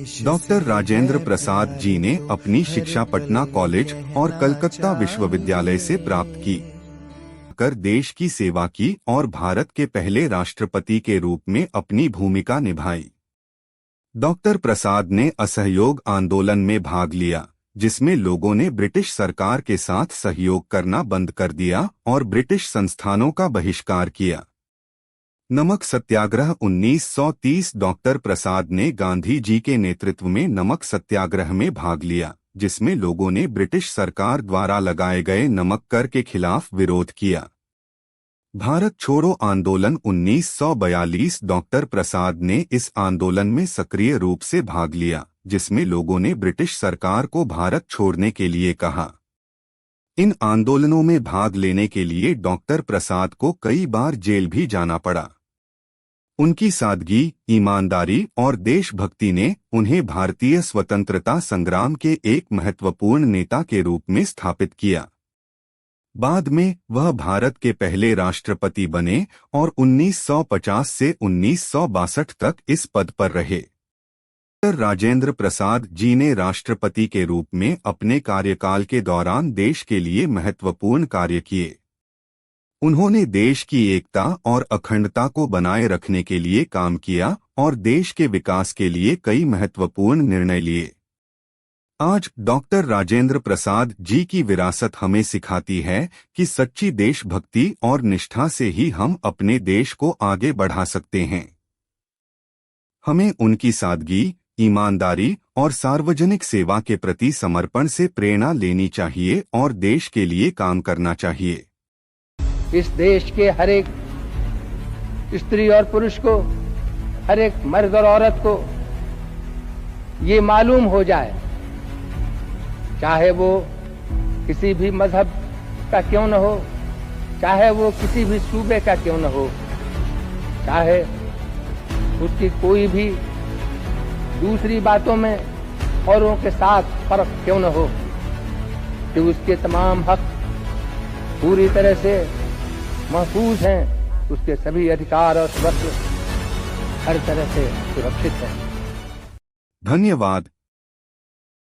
Doctor Rajendra Prasad ji ने अपनी शिक्षा पटना कॉलेज और कलकत्ता विश्वविद्यालय से प्राप्त की कर देश की सेवा की और भारत के पहले राष्ट्रपति के रूप में अपनी भूमिका निभाई। डॉक्टर प्रसाद ने असहयोग आंदोलन में भाग लिया, जिसमें लोगों ने ब्रिटिश सरकार के साथ सहयोग करना बंद कर दिया और ब्रिटिश संस्थानों का बहिष्कार किया। नमक सत्याग्रह 1930 डॉक्टर प्रसाद ने गांधी जी के नेतृत्व में नमक सत्याग्रह में भाग लिया, जिसमें लोगों ने ब्रिटिश सरकार द्वारा लगाए गए नमक कर के खिलाफ विरोध किया। भारत छोड़ो आंदोलन 1942 डॉक्टर प्रसाद ने इस आंदोलन में सक्रिय रूप से भाग लिया, जिसमें लोगों ने ब्रिटिश सरकार को भारत छोड़ने के लिए कहा। इन आंदोलनों में भाग लेने के लिए डॉक्टर प्रसाद को कई बार जेल भी जाना पड़ा। उनकी सादगी, ईमानदारी और देशभक्ति ने उन्हें भारतीय स्वतंत्रता संग्राम के एक महत्वपूर्ण नेता के रूप में स्थापित किया। बाद में वह भारत के पहले राष्ट्रपति बने और 1950 से 1962 तक इस पद पर रहे। डॉक्टर राजेंद्र प्रसाद जी ने राष्ट्रपति के रूप में अपने कार्यकाल के दौरान देश के लिए महत्वपूर्ण कार्य किए। उन्होंने देश की एकता और अखंडता को बनाए रखने के लिए काम किया और देश के विकास के लिए कई महत्वपूर्ण निर्णय लिए। आज डॉक्टर राजेंद्र प्रसाद जी की विरासत हमें सिखाती है कि सच्ची देशभक्ति और निष्ठा से ही हम अपने देश को आगे बढ़ा सकते हैं। हमें उनकी सादगी, ईमानदारी और सार्वजनिक सेवा के प्रति समर्पण से प्रेरणा लेनी चाहिए और देश के लिए काम करना चाहिए। इस देश के हर एक स्त्री और पुरुष को, हर एक मर्द और औरत को ये मालूम हो जाए, चाहे वो किसी भी मजहब का क्यों न हो, चाहे वो किसी भी सूबे का क्यों न हो, चाहे उसकी कोई भी दूसरी बातों में औरों के साथ फर्क क्यों न हो, कि उसके तमाम हक पूरी तरह से महफूज हैं, उसके सभी अधिकार और स्वतंत्र हर तरह से सुरक्षित हैं। धन्यवाद।